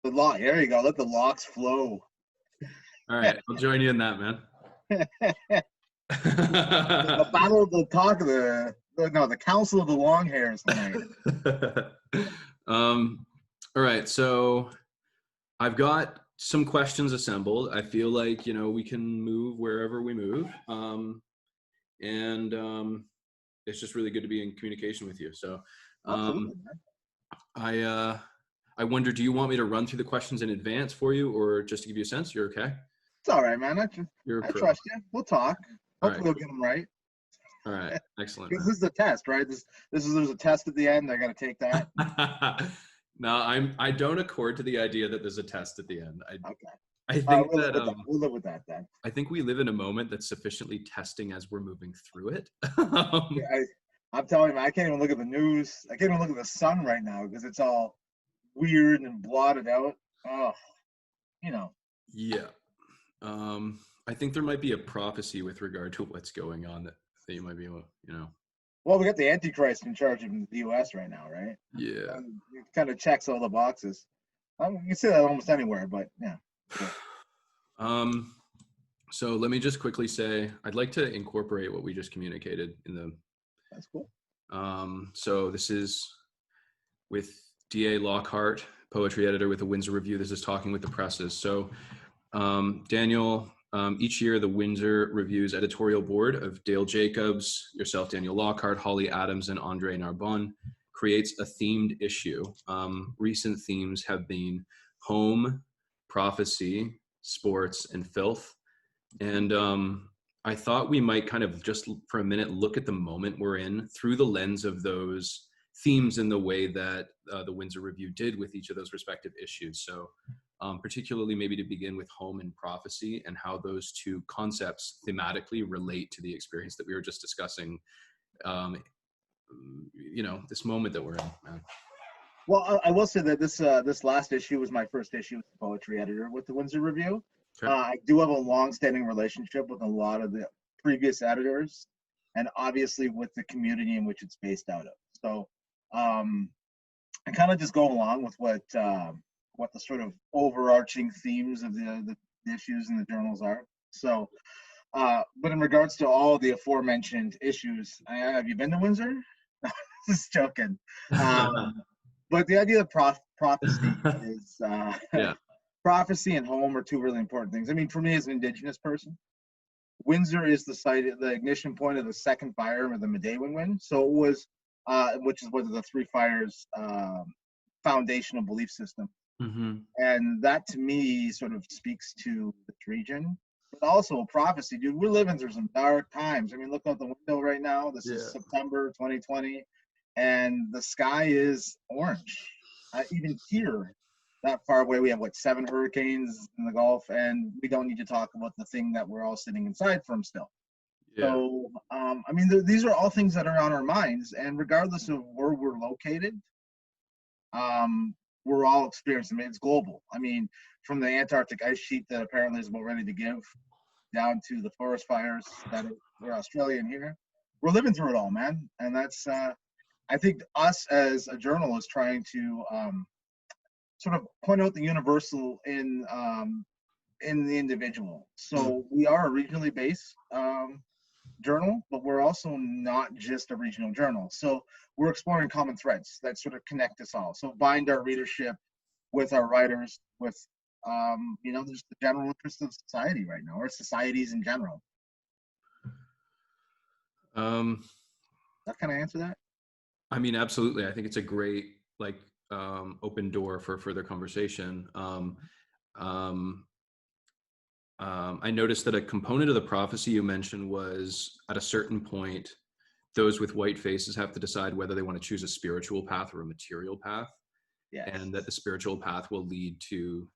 The lock. There you go. Let the locks flow. All right, I'll join you in that, man. The battle of the talk of the council of the long hairs tonight. All right, so I've got some questions assembled. I feel like, we can move wherever we move. It's just really good to be in communication with you. So I wonder, do you want me to run through the questions in advance for you, or just to give you a sense? You're okay? It's all right, man. I trust you. We'll talk. Hopefully we'll get them right. All right, excellent. Because this is a test, right? There's a test at the end. I got to take that. No, I don't accord to the idea that there's a test at the end. Okay. I think we'll live with that then. I think we live in a moment that's sufficiently testing as we're moving through it. I'm telling you, man, I can't even look at the news. I can't even look at the sun right now because it's all weird and blotted out. Oh, Yeah. I think there might be a prophecy with regard to what's going on that you might be able, Well, we got the Antichrist in charge of the U.S. right now, right? Yeah. It kind of checks all the boxes. You can see that almost anywhere, but yeah. So let me just quickly say, I'd like to incorporate what we just communicated in the. That's cool. So this is with D.A. Lockhart, poetry editor with the Windsor Review. This is talking with the presses. So Daniel, each year the Windsor Review's editorial board of Dale Jacobs, yourself, Daniel Lockhart, Holly Adams, and Andre Narbonne creates a themed issue. Recent themes have been home, prophecy, sports, and filth. And I thought we might kind of just for a minute look at the moment we're in through the lens of those themes in the way that the Windsor Review did with each of those respective issues. So particularly maybe to begin with home and prophecy and how those two concepts thematically relate to the experience that we were just discussing, this moment that we're in, man. Well, I will say that this last issue was my first issue as a poetry editor with the Windsor Review. Okay. I do have a long-standing relationship with a lot of the previous editors, and obviously with the community in which it's based out of. So I kind of just go along with what the sort of overarching themes of the issues and the journals are. So, but in regards to all the aforementioned issues, have you been to Windsor? Just joking. But the idea of prophecy is prophecy and home are two really important things. I mean, for me as an Indigenous person, Windsor is the site, the ignition point of the second fire of the Medewin wind. So it was, which is one of the three fires' foundational belief system. Mm-hmm. And that to me sort of speaks to this region, but also a prophecy, dude. We're living through some dark times. I mean, look out the window right now. This is September 2020. And the sky is orange. Even here, that far away, we have 7 hurricanes in the Gulf, and we don't need to talk about the thing that we're all sitting inside from still. Yeah. So, I mean, these are all things that are on our minds, and regardless of where we're located, we're all experiencing. I mean, it's global. I mean, from the Antarctic ice sheet that apparently is about ready to give, down to the forest fires that are Australian here, we're living through it all, man. And that's. I think us as a journal is trying to sort of point out the universal in the individual. So we are a regionally based journal, but we're also not just a regional journal. So we're exploring common threads that sort of connect us all. So bind our readership with our writers, with just the general interest of society right now, or societies in general. That kind of answer that? I mean, absolutely. I think it's a great open door for further conversation. I noticed that a component of the prophecy you mentioned was at a certain point, those with white faces have to decide whether they want to choose a spiritual path or a material path. Yes. And that the spiritual path will lead to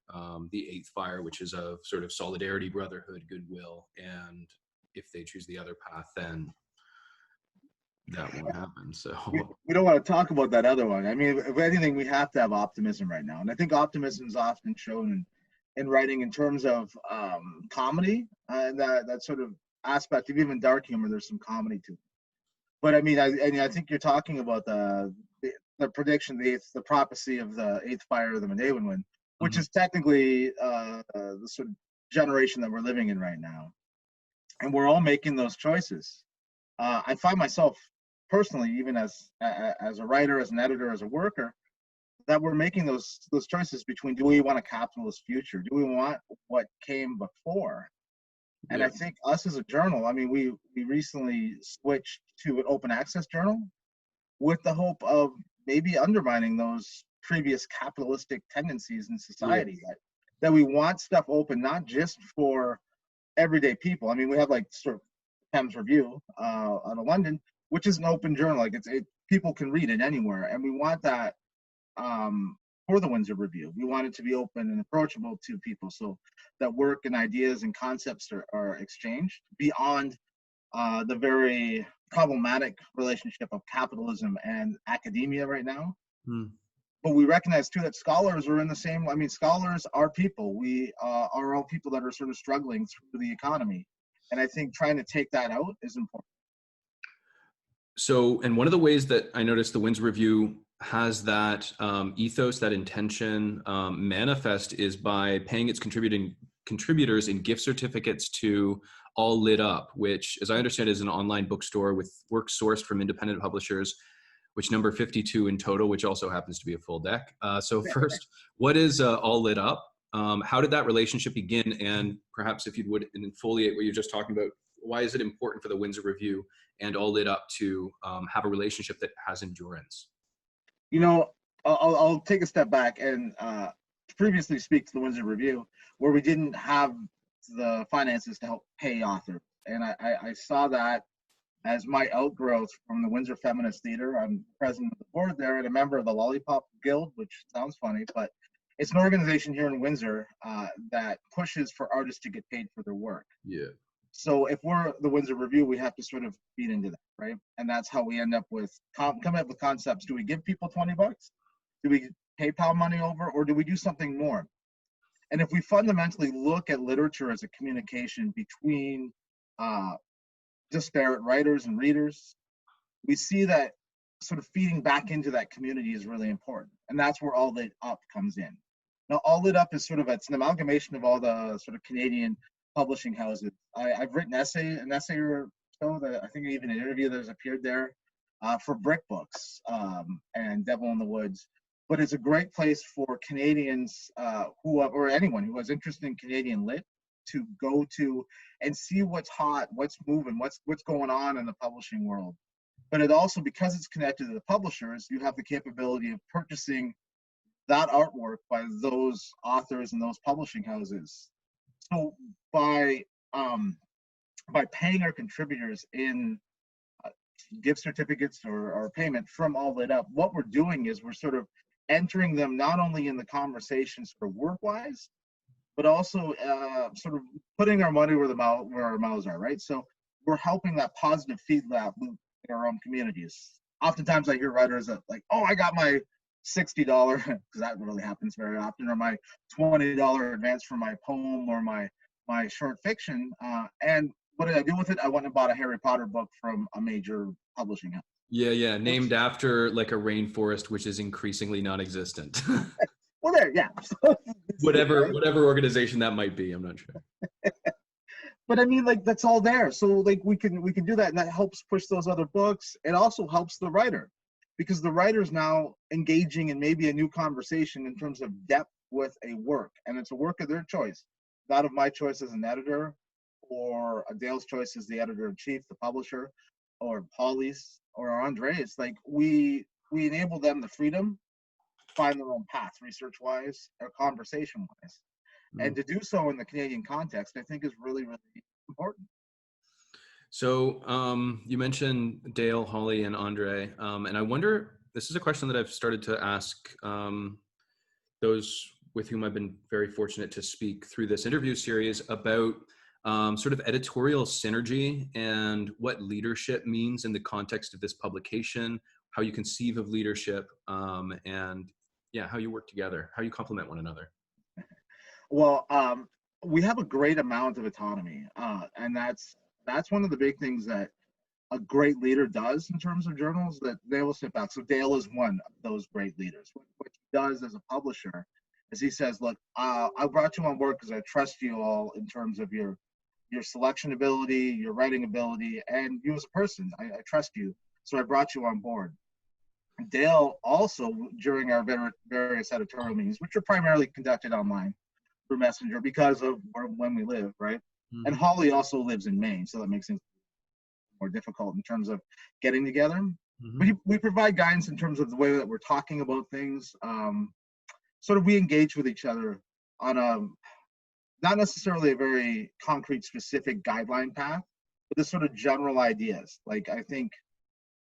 the 8th fire, which is of sort of solidarity, brotherhood, goodwill. And if they choose the other path, then that won't happen. So we don't want to talk about that other one. I mean, if anything, we have to have optimism right now. And I think optimism is often shown in writing in terms of comedy and that sort of aspect of even dark humor. There's some comedy to it. But I mean, I think you're talking about the prediction, the prophecy of the 8th fire of the Medewin wind. which is technically the sort of generation that we're living in right now. And we're all making those choices. I find myself personally, even as a writer, as an editor, as a worker, that we're making those choices between, do we want a capitalist future? Do we want what came before? And I think us as a journal, I mean, we recently switched to an open access journal with the hope of maybe undermining those previous capitalistic tendencies in society, that we want stuff open, not just for everyday people. I mean, we have like sort of Thames Review out of London, which is an open journal. Like people can read it anywhere, and we want that for the Windsor Review. We want it to be open and approachable to people, so that work and ideas and concepts are exchanged beyond the very problematic relationship of capitalism and academia right now. But we recognize too that scholars are in the same. I mean, scholars are people. We are all people that are sort of struggling through the economy, and I think trying to take that out is important. So, and one of the ways that I noticed the Windsor Review has that ethos, that intention manifest, is by paying its contributors in gift certificates to All Lit Up, which, as I understand, is an online bookstore with work sourced from independent publishers, which number 52 in total, which also happens to be a full deck. So first, what is All Lit Up? How did that relationship begin? And perhaps if you would infoliate what you're just talking about, why is it important for the Windsor Review and All Lit Up to have a relationship that has endurance? You know, I'll take a step back and previously speak to the Windsor Review, where we didn't have the finances to help pay authors. And I saw that as my outgrowth from the Windsor Feminist Theater. I'm president of the board there and a member of the Lollipop Guild, which sounds funny, but it's an organization here in Windsor that pushes for artists to get paid for their work. Yeah. So if we're the Windsor Review, we have to sort of feed into that, right? And that's how we end up with coming up with concepts. Do we give people $20? Do we PayPal money over, or do we do something more? And if we fundamentally look at literature as a communication between disparate writers and readers, we see that sort of feeding back into that community is really important. And that's where All Lit Up comes in. Now, All Lit Up is sort of, it's an amalgamation of all the sort of Canadian publishing houses. I've written an essay or so, that I think even an interview that has appeared there for Brick Books and Devil in the Woods. But it's a great place for Canadians or anyone who has interest in Canadian lit to go to and see what's hot, what's moving, what's going on in the publishing world. But it also, because it's connected to the publishers, you have the capability of purchasing that artwork by those authors and those publishing houses. So by paying our contributors in gift certificates or payment from All Lit Up, what we're doing is we're sort of entering them not only in the conversations for work-wise, but also sort of putting our money where our mouths are, right? So we're helping that positive feedback loop in our own communities. Oftentimes I hear writers that like, oh, I got my $60, because that really happens very often, or my $20 advance for my poem or my short fiction. And what did I do with it? I went and bought a Harry Potter book from a major publishing house. Yeah, named after like a rainforest, which is increasingly non-existent. Well, there, yeah. whatever organization that might be, I'm not sure. But I mean, like, that's all there. So like we can do that, and that helps push those other books. It also helps the writer, because the writer's now engaging in maybe a new conversation in terms of depth with a work, and it's a work of their choice, not of my choice as an editor, or Dale's choice as the editor-in-chief, the publisher, or Polly's or Andre's. Like we enable them the freedom to find their own path, research-wise or conversation-wise. And to do so in the Canadian context, I think is really, really important. So you mentioned Dale, Holly, and Andre, and I wonder, this is a question that I've started to ask those with whom I've been very fortunate to speak through this interview series about sort of editorial synergy and what leadership means in the context of this publication, how you conceive of leadership, and yeah, how you work together, how you complement one another. Well, we have a great amount of autonomy, and that's one of the big things that a great leader does in terms of journals, that they will sit back. So Dale is one of those great leaders. What he does as a publisher as he says, look, I brought you on board because I trust you all in terms of your selection ability, your writing ability, and you as a person. I trust you, so I brought you on board. Dale also, during our various editorial meetings, which are primarily conducted online through Messenger because of when we live, right? And Mm-hmm. Holly also lives in Maine, so that makes things more difficult in terms of getting together. Mm-hmm. We provide guidance in terms of the way that we're talking about things. Sort of we engage with each other on a not necessarily a very concrete, specific guideline path, but the sort of general ideas. Like I think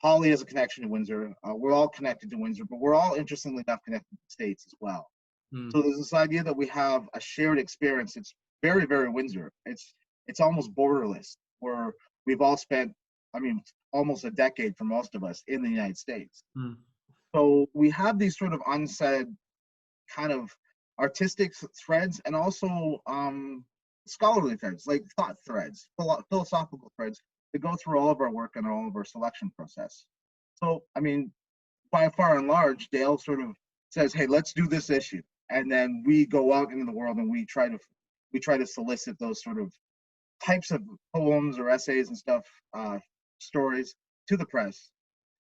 Holly has a connection to Windsor. We're all connected to Windsor, but we're all interestingly enough connected to the States as well. Mm. So there's this idea that we have a shared experience. It's very, very Windsor. It's almost borderless, where we've all spent, I mean, almost a decade for most of us in the United States. Mm. So we have these sort of unsaid kind of artistic threads and also scholarly threads, like thought threads, philosophical threads that go through all of our work and all of our selection process. So, I mean, by far and large, Dale sort of says, "Hey, let's do this issue," and then we go out into the world and we try to solicit those sort of types of poems or essays and stuff, stories to the press,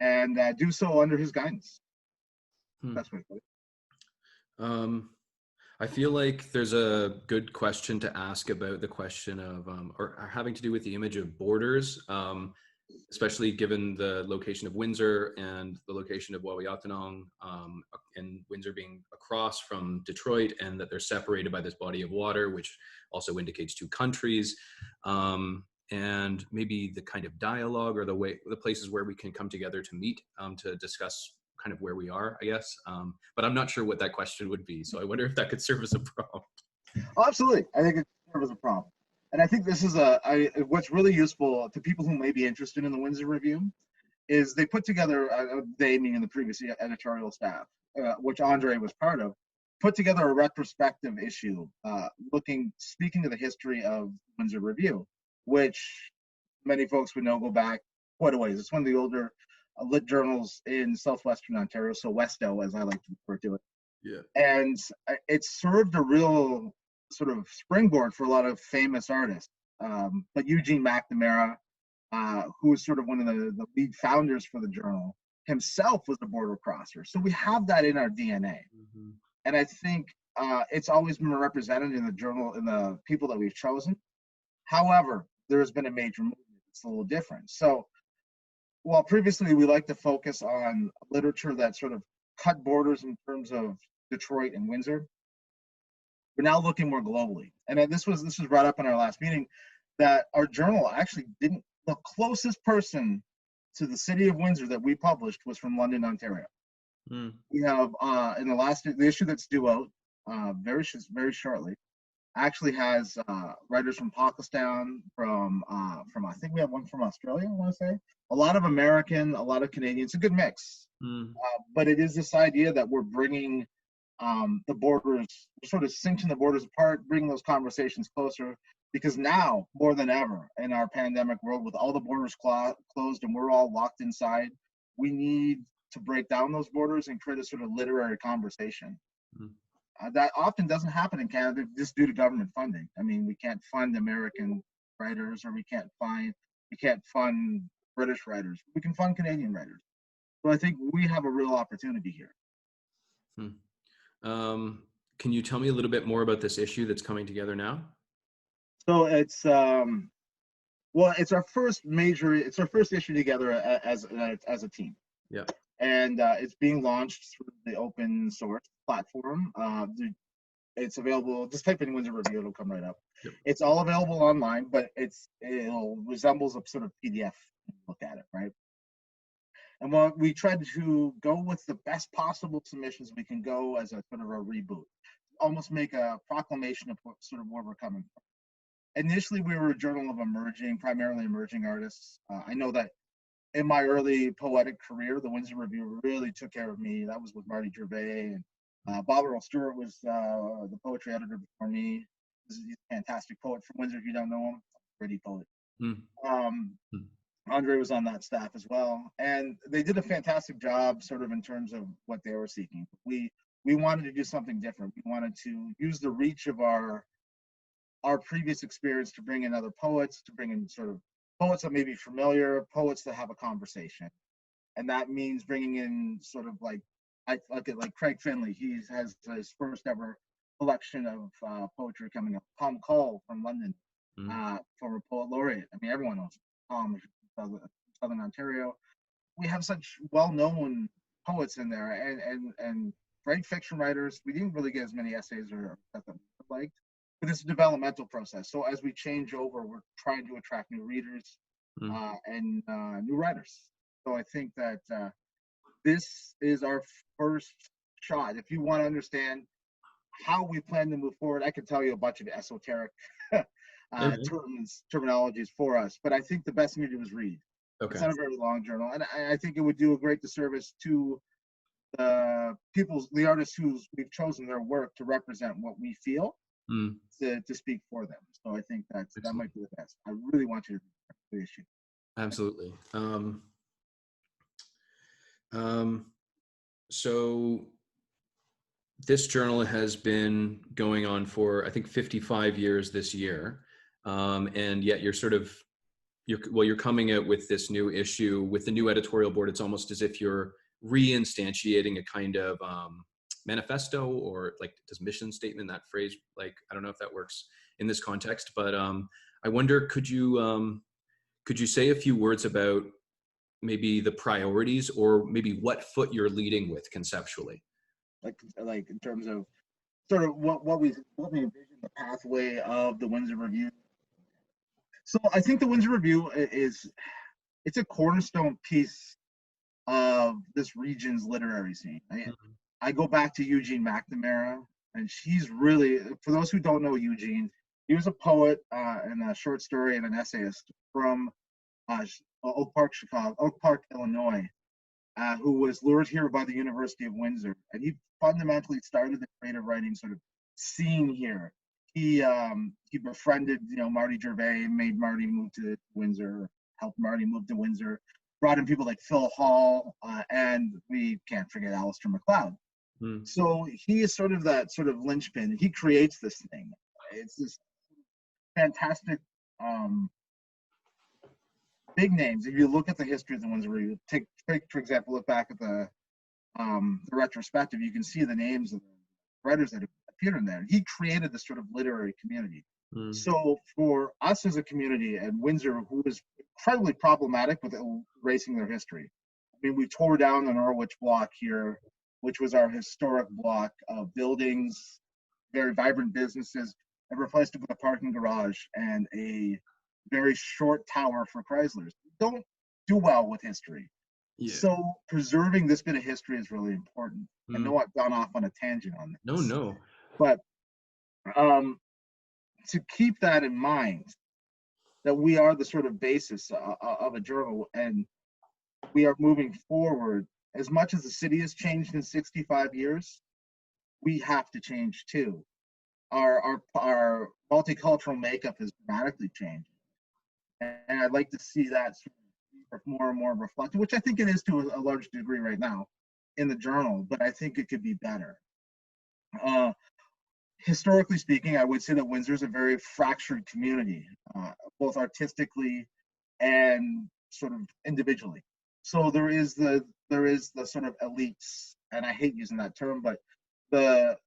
and do so under his guidance. Hmm. That's what. I feel like there's a good question to ask about the question of, or having to do with the image of borders, especially given the location of Windsor and the location of Wawayatanong, and Windsor being across from Detroit, and that they're separated by this body of water, which also indicates two countries, and maybe the kind of dialogue or the places where we can come together to meet, to discuss kind of where we are, I guess. But I'm not sure what that question would be. So I wonder if that could serve as a prompt. Oh, absolutely. I think it serves a problem. And I think this is what's really useful to people who may be interested in the Windsor Review is they put together, they meaning the previous editorial staff, which Andre was part of, put together a retrospective issue speaking to the history of Windsor Review, which many folks would know go back quite a ways. It's one of the older lit journals in southwestern Ontario, so Westo, as I like to refer to it. Yeah. And it served a real sort of springboard for a lot of famous artists. But Eugene McNamara, who was sort of one of the lead founders for the journal, himself was a border crosser. So we have that in our DNA. Mm-hmm. And I think it's always been represented in the journal, in the people that we've chosen. However, there has been a major movement. It's a little different. So while previously we like to focus on literature that sort of cut borders in terms of Detroit and Windsor, we're now looking more globally. And this was brought up in our last meeting that our journal actually didn't, the closest person to the city of Windsor that we published was from London, Ontario. Mm. We have in the issue that's due out very shortly, actually has writers from Pakistan, from I think we have one from Australia, I want to say, a lot of American, a lot of Canadian. It's a good mix. Mm. But it is this idea that we're bringing the borders, sort of cinching the borders apart, bringing those conversations closer, because now more than ever in our pandemic world, with all the borders closed and we're all locked inside, we need to break down those borders and create a sort of literary conversation. Mm. That often doesn't happen in Canada just due to government funding. I mean, we can't fund American writers, or we can't fund British writers. We can fund Canadian writers. So I think we have a real opportunity here. Can you tell me a little bit more about this issue that's coming together now? So it's it's our first issue together as a team. Yeah. And it's being launched through the open source platform. It's available. Just type in Windsor Review; it'll come right up. Yep. It's all available online, but it resembles a sort of PDF. Look at it, right? And what we tried to go with the best possible submissions we can go as a sort of a reboot, almost make a proclamation of sort of where we're coming from. Initially, we were a journal of primarily emerging artists. I know that in my early poetic career, the Windsor Review really took care of me. That was with Marty Gervais, and Bob Earl Stewart was the poetry editor before me. He's a fantastic poet from Windsor. If you don't know him, pretty poet. Mm. Andre was on that staff as well, and they did a fantastic job, sort of in terms of what they were seeking. We we wanted to do something different. We wanted to use the reach of our previous experience to bring in other poets, to bring in sort of poets that may be familiar, poets that have a conversation. And that means bringing in sort of like Craig Finley. He has his first ever collection of poetry coming up. Tom Cole from London, former poet laureate. I mean, everyone knows Tom from Southern Ontario. We have such well-known poets in there, and great fiction writers. We didn't really get as many essays or that we liked, but it's a developmental process. So as we change over, we're trying to attract new readers and new writers. So I think that this is our first shot. If you want to understand how we plan to move forward, I could tell you a bunch of esoteric terminologies for us, but I think the best thing to do is read. Okay. It's not a very long journal, and I think it would do a great disservice to the artists who we've chosen their work to represent what we feel to speak for them. So I think that might be the best. I really want you to read the issue. Absolutely. So this journal has been going on for, I think, 55 years this year. And yet you're coming out with this new issue with the new editorial board. It's almost as if you're reinstantiating a kind of manifesto, or like, does mission statement, that phrase, like, I don't know if that works in this context, but I wonder, could you say a few words about maybe the priorities, or maybe what foot you're leading with conceptually? Like in terms of sort of what we envision the pathway of the Windsor Review. So I think the Windsor Review it's a cornerstone piece of this region's literary scene. I go back to Eugene McNamara, and she's really, for those who don't know Eugene, he was a poet and a short story and an essayist from Oak Park, Illinois, who was lured here by the University of Windsor, and he fundamentally started the creative writing sort of scene here. He befriended, Marty Gervais, made Marty move to Windsor, helped Marty move to Windsor, brought in people like Phil Hall, and we can't forget Alistair MacLeod. So he is sort of that sort of linchpin. He creates this thing. It's this fantastic big names. If you look at the history of the Windsor Review, take for example, look back at the retrospective, you can see the names of the writers that have appeared in there. He created this sort of literary community. So for us as a community, and Windsor, who was incredibly problematic with erasing their history. I mean, we tore down the Norwich block here, which was our historic block of buildings, very vibrant businesses, and replaced it with a parking garage and a very short tower for Chryslers. Don't do well with history. Yeah. So preserving this bit of history is really important. I know I've gone off on a tangent on this. No. But to keep that in mind, that we are the sort of basis of a journal, and we are moving forward. As much as the city has changed in 65 years, we have to change too. Our multicultural makeup has dramatically changed. And I'd like to see that sort of more and more reflected, which I think it is to a large degree right now in the journal, but I think it could be better. Historically speaking, I would say that Windsor is a very fractured community, both artistically and sort of individually. So there is the sort of elites, and I hate using that term, but the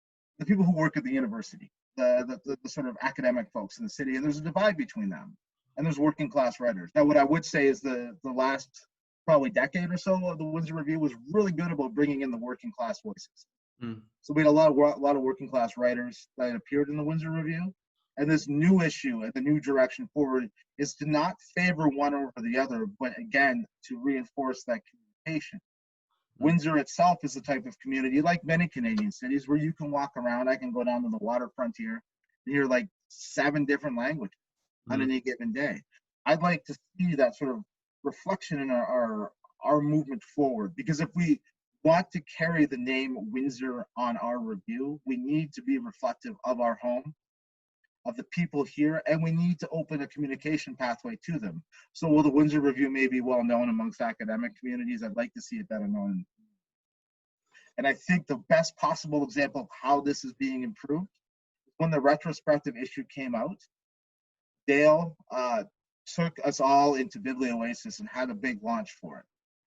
people who work at the university, the sort of academic folks in the city, and there's a divide between them. And there's working class writers. Now, what I would say is the last probably decade or so of the Windsor Review was really good about bringing in the working class voices. So we had a lot of working class writers that appeared in the Windsor Review. And this new issue and the new direction forward is to not favor one over the other, but again, to reinforce that communication. Windsor itself is the type of community, like many Canadian cities, where you can walk around. I can go down to the waterfront here and hear like 7 different languages on any given day. I'd like to see that sort of reflection in our movement forward, because if we want to carry the name Windsor on our review, we need to be reflective of our home, of the people here, and we need to open a communication pathway to them. So while the Windsor Review may be well known amongst academic communities, I'd like to see it better known. And I think the best possible example of how this is being improved, when the retrospective issue came out, Dale took us all into Biblioasis and had a big launch for it.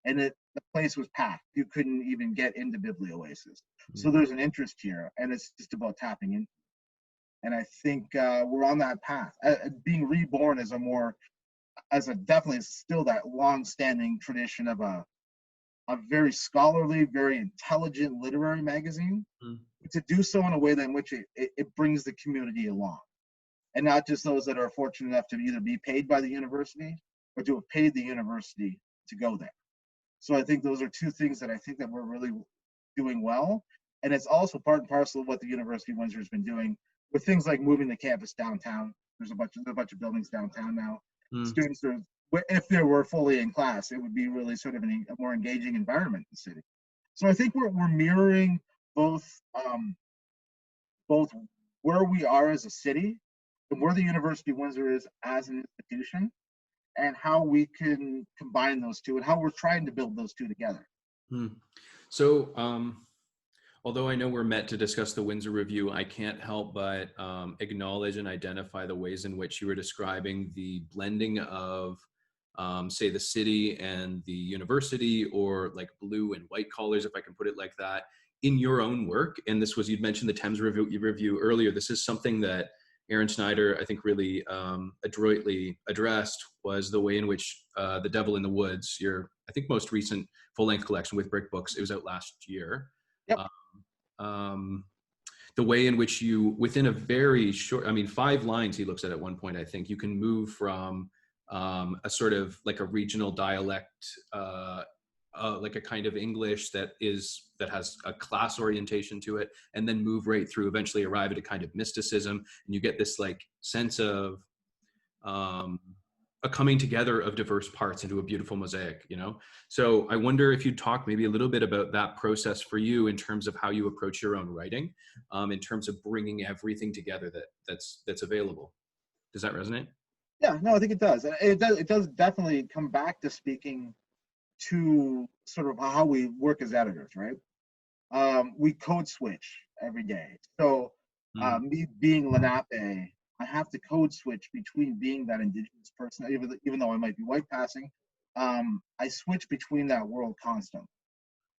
And the place was packed. You couldn't even get into Biblioasis. So there's an interest here, and it's just about tapping in. And I think we're on that path. Being reborn as definitely still that long-standing tradition of a very scholarly, very intelligent literary magazine, to do so in a way that in which it brings the community along. And not just those that are fortunate enough to either be paid by the university or to have paid the university to go there. So I think those are two things that I think that we're really doing well. And it's also part and parcel of what the University of Windsor has been doing with things like moving the campus downtown. There's a bunch of buildings downtown now. Students are, if they were fully in class, it would be really sort of a more engaging environment in the city. So I think we're mirroring both where we are as a city and where the University of Windsor is as an institution, and how we can combine those two and how we're trying to build those two together. So, although I know we're met to discuss the Windsor Review, I can't help but acknowledge and identify the ways in which you were describing the blending of, say, the city and the university, or like blue and white collars, if I can put it like that, in your own work. And this was, you'd mentioned the Thames Review earlier. This is something that Aaron Snyder, I think, really adroitly addressed, was the way in which The Devil in the Woods, your, I think, most recent full-length collection with Brick Books, it was out last year. Yep. The way in which you, within a very short, 5 lines he looks at one point, I think, you can move from a sort of like a regional dialect, like a kind of English that has a class orientation to it, and then move right through, eventually arrive at a kind of mysticism, and you get this like sense of a coming together of diverse parts into a beautiful mosaic, you know? So I wonder if you'd talk maybe a little bit about that process for you in terms of how you approach your own writing, in terms of bringing everything together that's available. Does that resonate? Yeah, no, I think it does. It does definitely come back to speaking to sort of how we work as editors, right? We code switch every day. So me being Lenape, I have to code switch between being that Indigenous person, even though I might be white passing. I switch between that world constantly.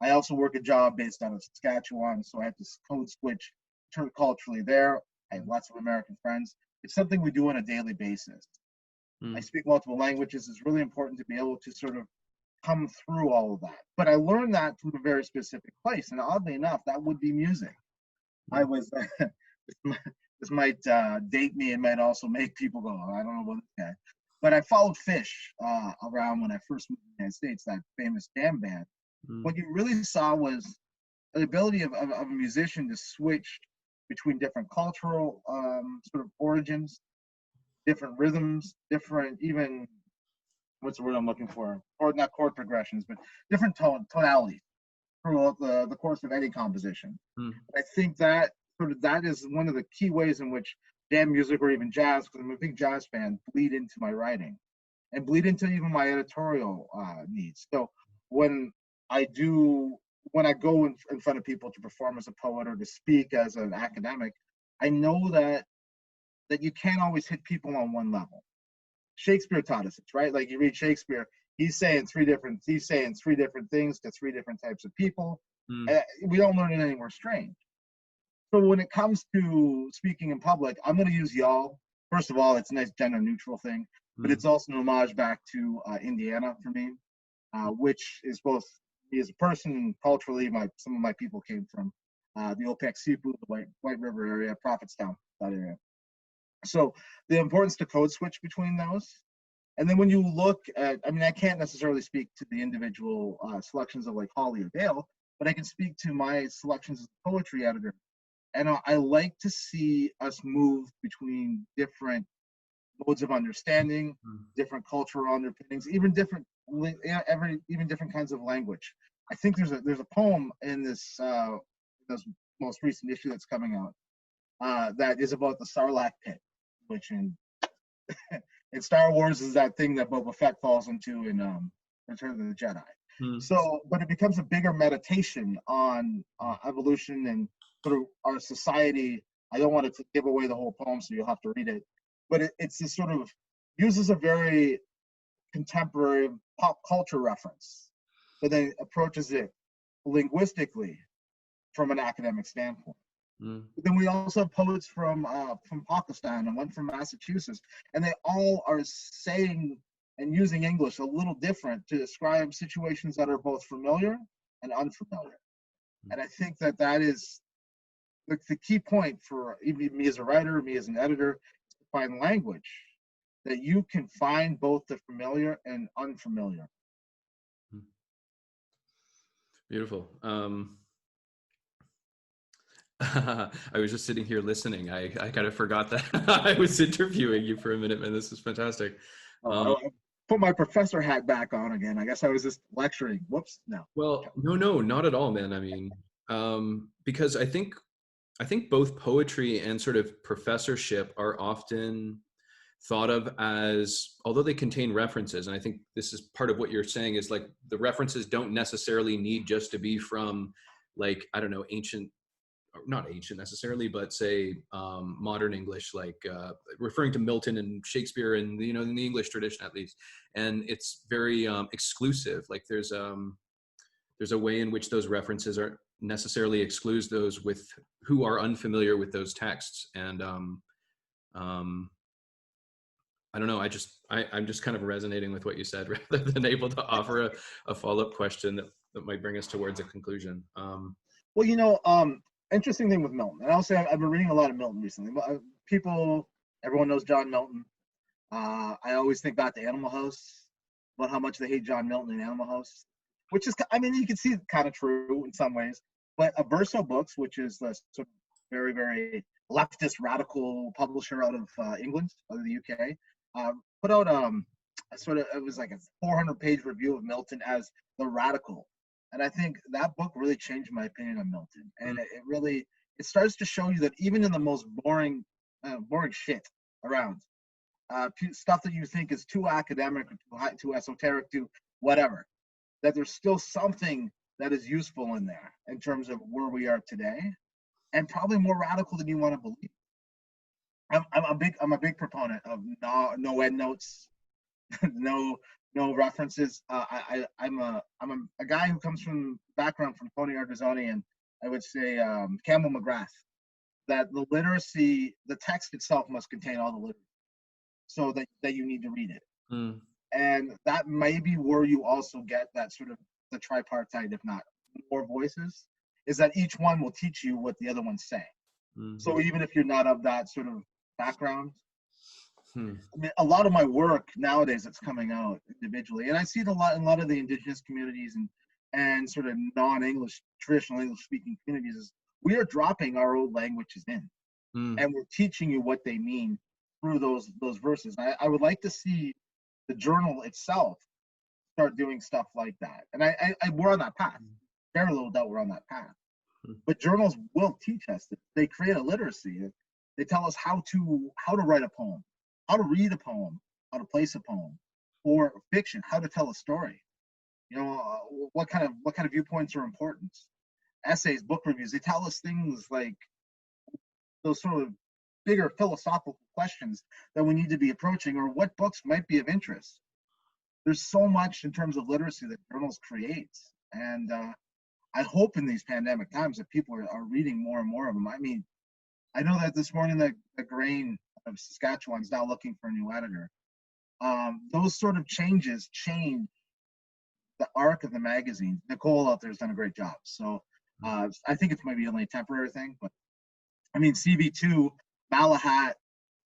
I also work a job based out of Saskatchewan, so I have to code switch culturally there. I have lots of American friends. It's something we do on a daily basis. I speak multiple languages. It's really important to be able to sort of come through all of that. But I learned that from a very specific place, and oddly enough, that would be music. I was this might date me and might also make people go, oh, I don't know about this guy. But I followed Fish around when I first moved to the United States, that famous jam band. What you really saw was the ability of a musician to switch between different cultural sort of origins, different rhythms, different even, what's the word I'm looking for? Or not chord progressions, but different tonalities throughout the course of any composition. I think that is one of the key ways in which jam music or even jazz, because I'm a big jazz fan, bleed into my writing and bleed into even my editorial needs. So when I go in front of people to perform as a poet or to speak as an academic, I know that you can't always hit people on one level. Shakespeare taught us this, right? Like you read Shakespeare, he's saying three different things to three different types of people. We don't learn it anywhere strange. So when it comes to speaking in public, I'm going to use y'all. First of all, it's a nice gender neutral thing, but it's also an homage back to Indiana for me, which is both me as a person and culturally, some of my people came from the Opek-Sipu, the White River area, Prophetstown, that area. So the importance to code switch between those. And then when you look at, I can't necessarily speak to the individual selections of like Holly or Dale, but I can speak to my selections as a poetry editor. And I like to see us move between different modes of understanding, different cultural underpinnings, even different kinds of language. I think there's a poem in this most recent issue that's coming out that is about the Sarlacc pit, which in Star Wars is that thing that Boba Fett falls into in Return of the Jedi. Hmm. So, but it becomes a bigger meditation on evolution and sort of our society. I don't want to give away the whole poem, so you'll have to read it. But it's this sort of uses a very contemporary pop culture reference, but then approaches it linguistically from an academic standpoint. Hmm. But then we also have poets from Pakistan and one from Massachusetts, and they all are saying and using English a little different to describe situations that are both familiar and unfamiliar. And I think that that is the key point for even me as a writer, me as an editor, is to find language that you can find both the familiar and unfamiliar. Beautiful. I was just sitting here listening. I kind of forgot that I was interviewing you for a minute, man. This is fantastic. I put my professor hat back on again. I guess I was just lecturing. Whoops. No. Well, no, not at all, man. I mean, because I think both poetry and sort of professorship are often thought of as, although they contain references, and I think this is part of what you're saying, is like the references don't necessarily need just to be from, like, I don't know, ancient, or not ancient necessarily, but say modern English, like referring to Milton and Shakespeare and, you know, in the English tradition at least. And it's very exclusive. Like there's a way in which those references are necessarily excludes those with who are unfamiliar with those texts. And I don't know. I'm just kind of resonating with what you said rather than able to offer a follow-up question that might bring us towards a conclusion. Well, you know, interesting thing with Milton, and I'll say I've been reading a lot of Milton recently. Everyone knows John Milton. I always think back to Animal House, about how much they hate John Milton in Animal House, which is, I mean, you can see kind of true in some ways. But Averso Books, which is the sort of very, very leftist radical publisher out of England, out of the UK, put out it was like a 400-page review of Milton as the radical. And I think that book really changed my opinion on Milton. And it starts to show you that even in the most boring shit around, stuff that you think is too academic, or too esoteric, too whatever, that there's still something that is useful in there in terms of where we are today, and probably more radical than you want to believe. I'm a big proponent of no endnotes, no references. I'm a guy who comes from background from Tony Artizzoni and I would say Campbell McGrath. That the literacy, the text itself must contain all the literacy, so that you need to read it. Mm. And that may be where you also get that sort of the tripartite, if not more voices, is that each one will teach you what the other one's saying. Mm-hmm. So even if you're not of that sort of background, I mean, a lot of my work nowadays that's coming out individually, and I see it a lot in a lot of the indigenous communities and sort of non-English, traditional English-speaking communities, is we are dropping our old languages in, and we're teaching you what they mean through those verses. I would like to see the journal itself start doing stuff like that, and we're on that path. Very little doubt we're on that path. But journals will teach us that they create a literacy. They tell us how to write a poem, how to read a poem, how to place a poem, or fiction, how to tell a story. You know, what kind of viewpoints are important. Essays, book reviews, they tell us things like those sort of bigger philosophical questions that we need to be approaching, or what books might be of interest. There's so much in terms of literacy that journals create, and I hope in these pandemic times that people are reading more and more of them. I mean, I know that this morning the Grain of Saskatchewan is now looking for a new editor. Those sort of changes change the arc of the magazine. Nicole out there has done a great job. So I think it's maybe only a temporary thing, but I mean, CB2, Malahat,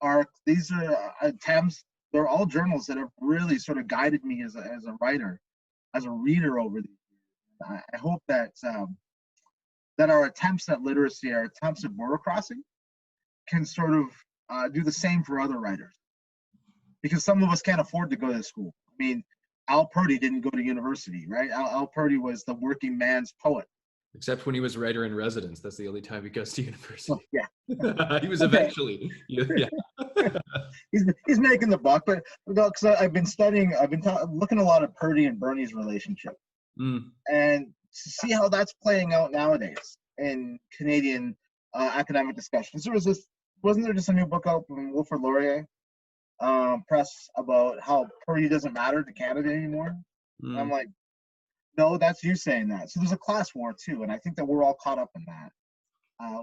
Arc, these are attempts. They're all journals that have really sort of guided me as a writer, as a reader over the years. I hope that that our attempts at literacy, our attempts at border crossing, can sort of do the same for other writers. Because some of us can't afford to go to school. I mean, Al Purdy didn't go to university, right? Al Purdy was the working man's poet. Except when he was writer in residence. That's the only time he goes to university. Oh, yeah. He was eventually. Yeah. he's making the buck, but because I've been looking a lot at Purdy and Bernie's relationship. And to see how that's playing out nowadays in Canadian academic discussions. Wasn't there just a new book out from Wilfrid Laurier press about how Purdy doesn't matter to Canada anymore? And I'm like, no, that's you saying that. So there's a class war too, and I think that we're all caught up in that.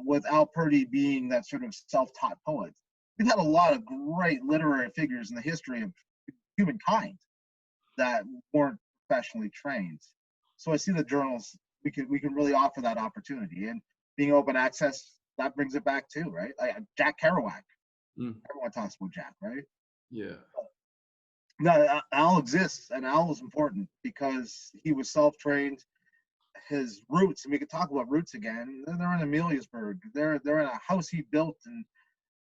With Al Purdy being that sort of self-taught poet, we've had a lot of great literary figures in the history of humankind that weren't professionally trained. So I see the journals, we can really offer that opportunity, and being open access, that brings it back too, right? Like Jack Kerouac, everyone talks about Jack, right? Yeah. No, Al exists, and Al was important because he was self-trained. His roots, and we could talk about roots again. They're in Ameliasburg. They're in a house he built in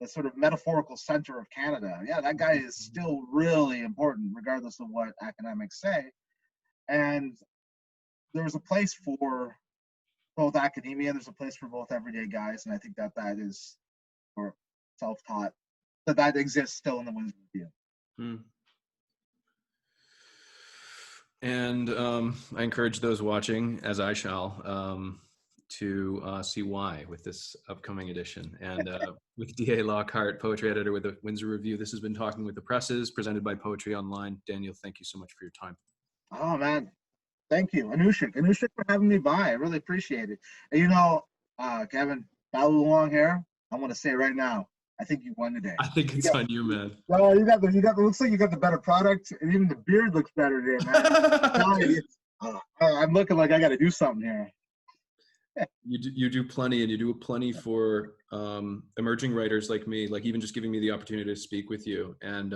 the sort of metaphorical center of Canada. Yeah, that guy is still really important, regardless of what academics say. And there's a place for both academia. There's a place for both everyday guys, and I think that is for self-taught. That exists still in the Windsor Review. And I encourage those watching, as I shall, to see why with this upcoming edition. And with D.A. Lockhart, poetry editor with the Windsor Review, this has been Talking with the Presses, presented by Poetry Online. Daniel, thank you so much for your time. Oh, man. Thank you. Anushik for having me by. I really appreciate it. And Kevin, Balu long hair, I want to say right now, I think you won today. I think it's on you, man. No, looks like you got the better product, and even the beard looks better there, man. I'm looking like I got to do something here. You do plenty, and you do plenty for emerging writers like me, like even just giving me the opportunity to speak with you. And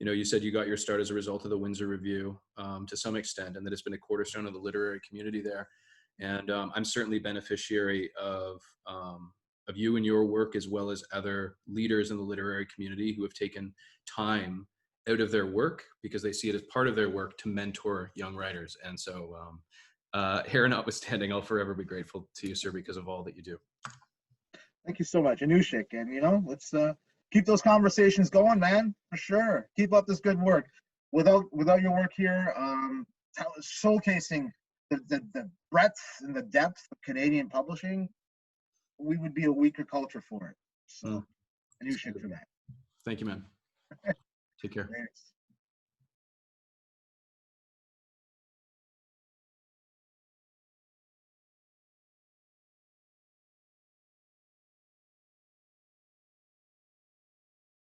you said you got your start as a result of the Windsor Review to some extent, and that it's been a cornerstone of the literary community there. And I'm certainly beneficiary of you and your work, as well as other leaders in the literary community who have taken time out of their work, because they see it as part of their work, to mentor young writers. And so hair notwithstanding, I'll forever be grateful to you, sir, because of all that you do. Thank you so much, Anushik. And let's keep those conversations going, man, for sure. Keep up this good work. Without your work here, showcasing the breadth and the depth of Canadian publishing, we would be a weaker culture for it. So, Anushik for that. Thank you, man. Take care. Thanks.